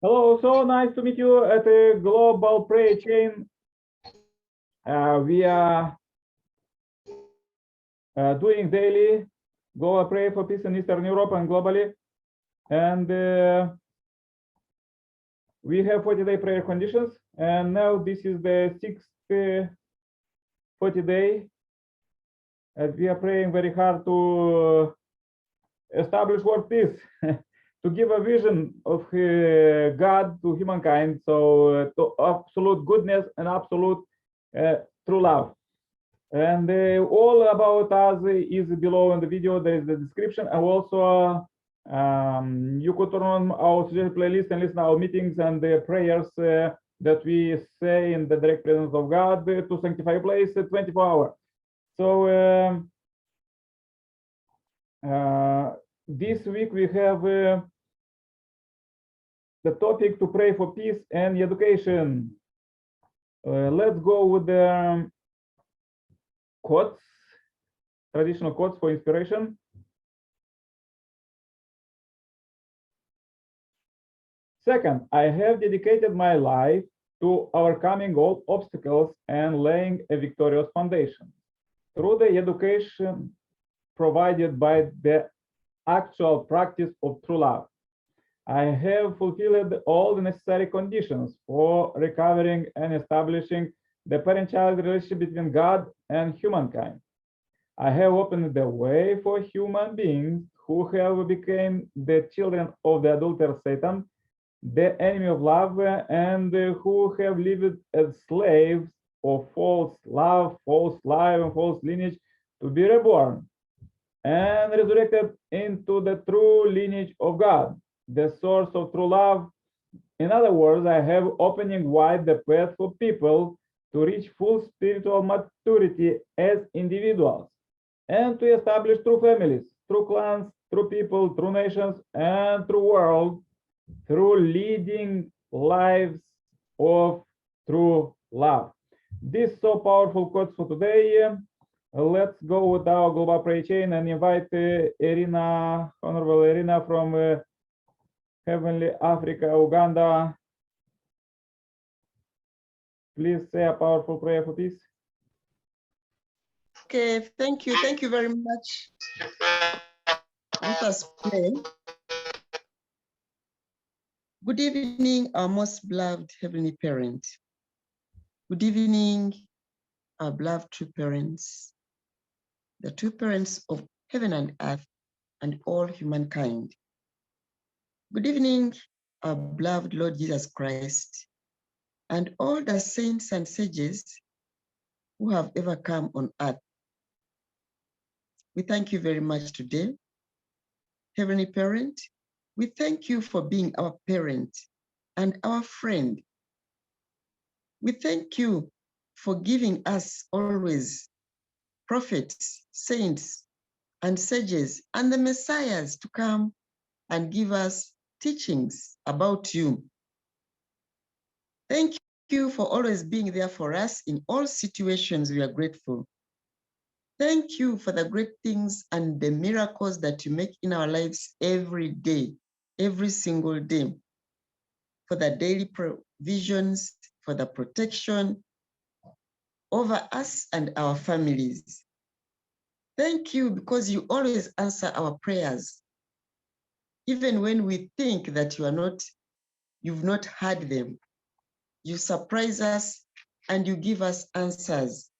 Hello, so nice to meet you at the Global Prayer Chain. We are doing daily global prayer for peace in Eastern Europe and globally. And we have 40-day prayer conditions. And now this is the sixth 40-day. And we are praying very hard to establish world peace, to give a vision of God to humankind, so to absolute goodness and absolute true love. And all about us is below in the video. There is the description, and also you could turn on our suggested playlist and listen to our meetings and the prayers that we say in the direct presence of God to sanctify a place 24 hours. So this week we have the topic to pray for peace and education. Let's go with the quotes, traditional quotes for inspiration. Second, I have dedicated my life to overcoming all obstacles and laying a victorious foundation through the education provided by the actual practice of true love. I have fulfilled all the necessary conditions for recovering and establishing the parent-child relationship between God and humankind. I have opened the way for human beings who have become the children of the adulterer Satan, the enemy of love, and who have lived as slaves of false love, false life, and false lineage to be reborn and resurrected into the true lineage of God, the source of true love. In other words, I have opening wide the path for people to reach full spiritual maturity as individuals and to establish true families, true clans, true people, true nations, and true world through leading lives of true love. These so powerful quotes for today. Let's go with our global prayer chain and invite Irina, Honorable Irina from Heavenly Africa, Uganda. Please say a powerful prayer for peace. Okay, thank you. Thank you very much. Let us pray. Good evening, our most beloved Heavenly Parent. Good evening, our beloved true parents, the true parents of heaven and earth and all humankind. Good evening, our beloved Lord Jesus Christ, and all the saints and sages who have ever come on earth. We thank you very much today. Heavenly Parent, we thank you for being our parent and our friend. We thank you for giving us always prophets, saints, and sages, and the messiahs to come and give us teachings about you. Thank you for always being there for us in all situations. We are grateful. Thank you for the great things and the miracles that you make in our lives every day, every single day, for the daily provisions, for the protection over us and our families. Thank you because you always answer our prayers, even when we think that you've not heard them. You surprise us and you give us answers.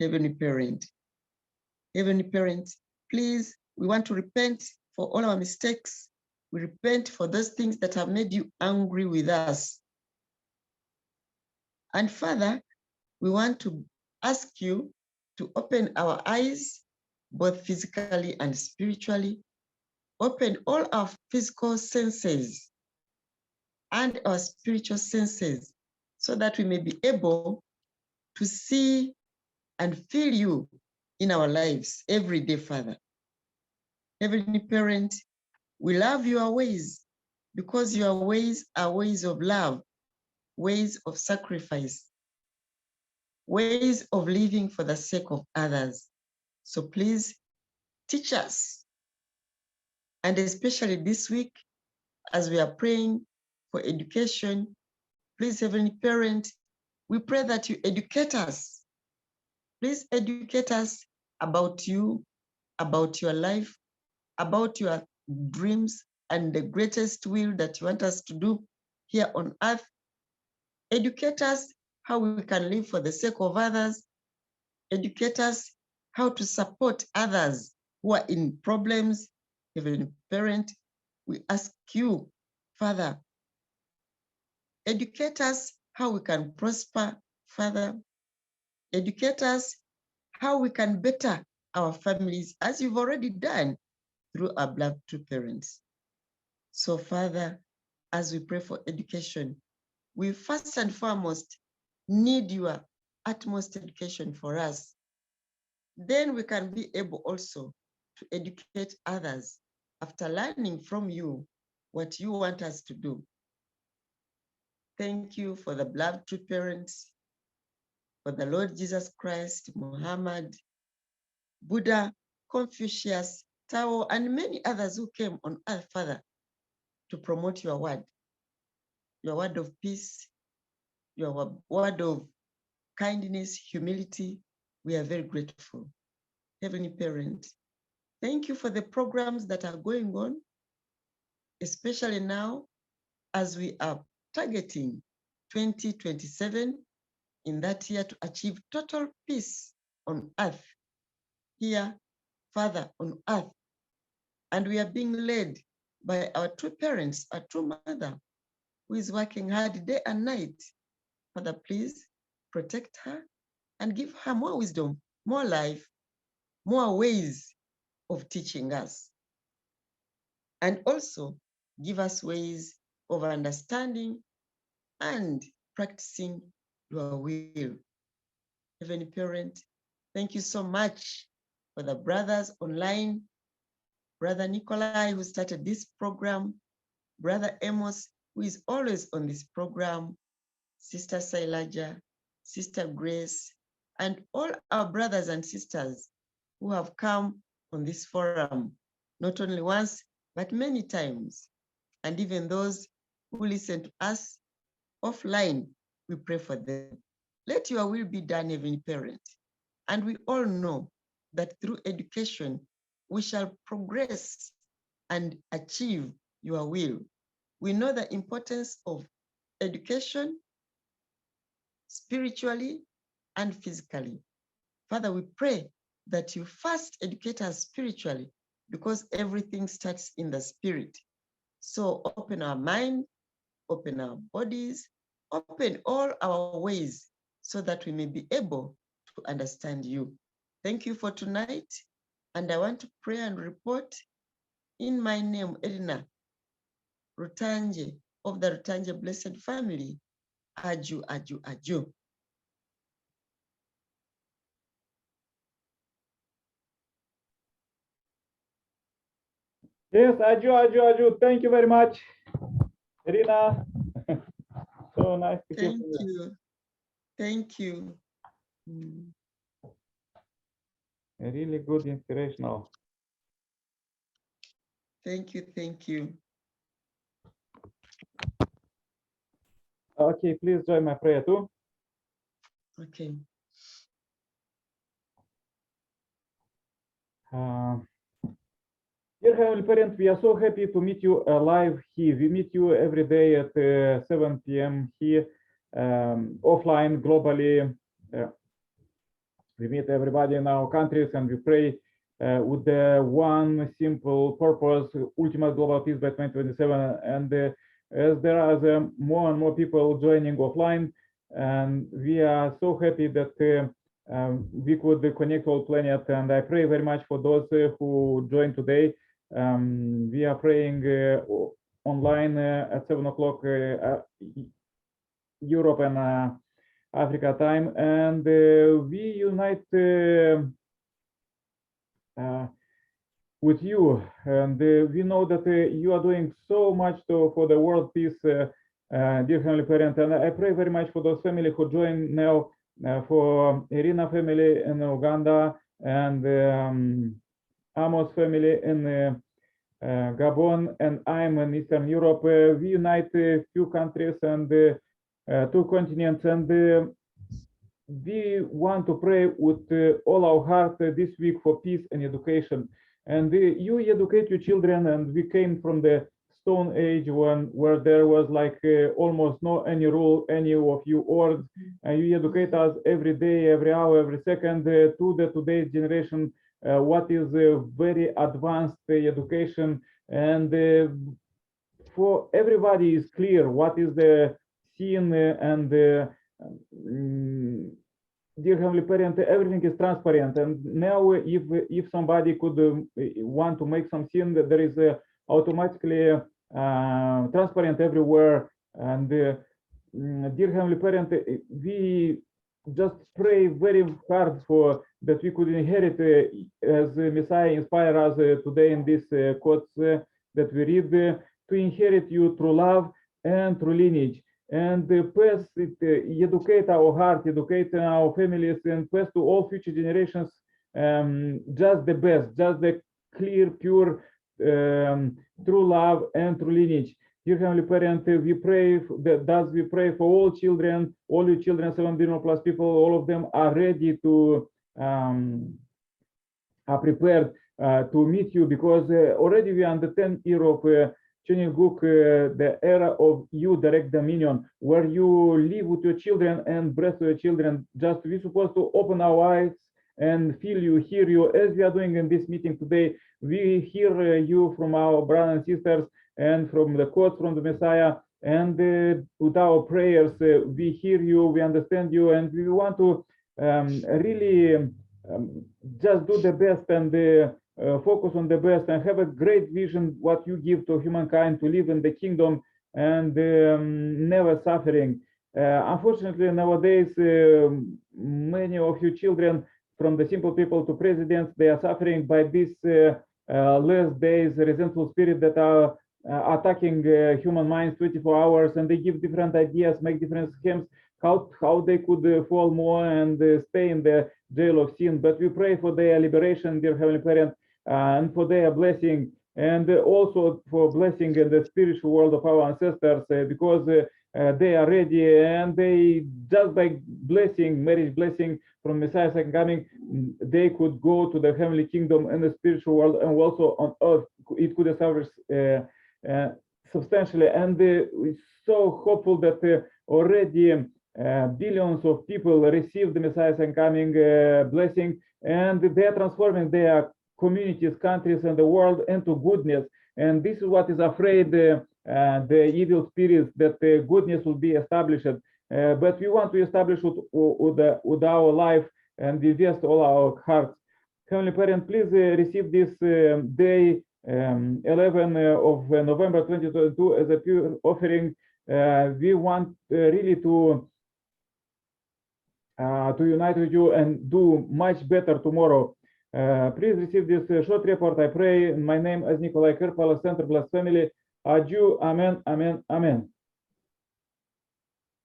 Heavenly Parent, please, we want to repent for all our mistakes. We repent for those things that have made you angry with us. And Father, we want to ask you to open our eyes, both physically and spiritually, open all our physical senses and our spiritual senses so that we may be able to see and feel you in our lives every day, Father. Heavenly Parent, we love your ways because your ways are ways of love, ways of sacrifice, ways of living for the sake of others. So please teach us. And especially this week, as we are praying for education. Please, Heavenly Parent, we pray that you educate us. Please educate us about you, about your life, about your dreams, and the greatest will that you want us to do here on earth. Educate us how we can live for the sake of others. Educate us how to support others who are in problems. Heavenly Parent, we ask you, Father, educate us how we can prosper, Father. Educate us how we can better our families, as you've already done through our beloved two parents. So, Father, as we pray for education, we first and foremost need your utmost education for us. Then we can be able also to educate others after learning from you what you want us to do. Thank you for the beloved two parents, for the Lord Jesus Christ, Muhammad, Buddha, Confucius, Tao, and many others who came on earth, Father, to promote your word of peace, your word of kindness, humility. We are very grateful. Heavenly Parent, thank you for the programs that are going on, especially now as we are targeting 2027, in that year, to achieve total peace on earth, here, Father, on earth. And we are being led by our two parents, our true mother, who is working hard day and night. Father, please protect her and give her more wisdom, more life, more ways of teaching us. And also give us ways of understanding and practicing your will. Heavenly Parent, thank you so much for the brothers online, Brother Nikolai, who started this program, Brother Amos, who is always on this program, Sister Sailaja, Sister Grace, and all our brothers and sisters who have come on this forum, not only once, but many times. And even those who listen to us offline, we pray for them. Let your will be done, Heavenly Parent. And we all know that through education, we shall progress and achieve your will. We know the importance of education spiritually and physically. Father, we pray that you first educate us spiritually, because everything starts in the spirit. So open our mind, open our bodies, open all our ways so that we may be able to understand you. Thank you for tonight. And I want to pray and report in my name, Edna Rutanje, of the Rutanje Blessed Family. Aju, aju, aju. Yes, Aju. Thank you very much, Irina. So nice to hear Thank from you. you. Thank you. Really good, inspirational. Thank you. Thank you. Okay, please join my prayer too. Okay. Dear Heavenly Parent, we are so happy to meet you live here. We meet you every day at 7 p.m. here, offline, globally. We meet everybody in our countries and we pray with the one simple purpose, ultimate global peace by 2027. And as there are more and more people joining offline, and we are so happy that we could connect all planet. And I pray very much for those who joined today. We are praying online at 7 o'clock Europe and Africa time, and we unite with you, and we know that you are doing so much for the world peace, dear Heavenly Parent. And I pray very much for those families who join now, for Irina family in Uganda, and Amos family in Gabon, and I'm in Eastern Europe. We unite a few countries and two continents, and we want to pray with all our heart this week for peace and education. And you educate your children, and we came from the Stone Age where there was like almost no any rule, any of you words, and you educate us every day, every hour, every second to the today's generation. What is very advanced education, and for everybody is clear what is the sin and dear Heavenly Parent, everything is transparent. And now if somebody could want to make some sin, there is automatically transparent everywhere. And dear Heavenly Parent, we just pray very hard for that we could inherit as Messiah inspire us today in this quotes that we read to inherit you through love and through lineage, and pass it, educate our heart, educate our families, and pass to all future generations just the best, just the clear, pure, true love and true lineage. Dear Heavenly Parent, we pray that we pray for all children, all your children, 7 billion plus people, all of them are ready to are prepared to meet you, because already we are in the 10th year of Chuninguk, the era of you direct dominion, where you live with your children and bless your children. Just we're supposed to open our eyes and feel you, hear you, as we are doing in this meeting today. We hear you from our brothers and sisters and from the quotes from the Messiah, and with our prayers, we hear you, we understand you, and we want to really just do the best and focus on the best and have a great vision what you give to humankind to live in the kingdom and never suffering. Unfortunately, nowadays, many of you children, from the simple people to presidents, they are suffering by this last days resentful spirit that are attacking human minds 24 hours, and they give different ideas, make different schemes how they could fall more and stay in the jail of sin. But we pray for their liberation, dear Heavenly Parent, and for their blessing, and also for blessing in the spiritual world of our ancestors, because they are ready, and they just by blessing, marriage blessing from Messiah's second coming, they could go to the heavenly kingdom in the spiritual world, and also on earth it could establish substantially. And we're so hopeful that already billions of people receive the Messiah's second coming blessing, and they are transforming their communities, countries, and the world into goodness. And this is what is afraid the evil spirits, that goodness will be established. But we want to establish with our life, and we invest all our hearts. Heavenly Parent, please receive this day 11 of November 2022 as a pure offering. We want really to unite with you and do much better tomorrow. Please receive this short report. I pray in my name as Nikolai Kirpala, Center Blessed Family. Adieu. Amen. Amen. Amen.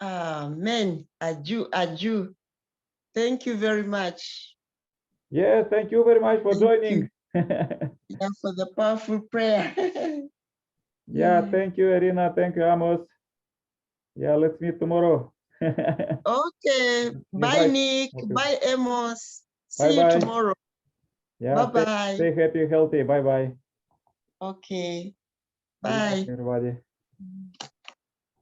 Amen. Adieu. Adieu. Thank you very much. Yes, thank you very much for joining. Yeah, for the powerful prayer. Yeah, thank you, Irina. Thank you, Amos. Yeah, let's meet tomorrow. Okay. Bye, Nick. Okay. Bye, Amos. See you tomorrow. Yeah, bye-bye. Stay happy, healthy. Bye-bye. Okay. Bye. Everybody.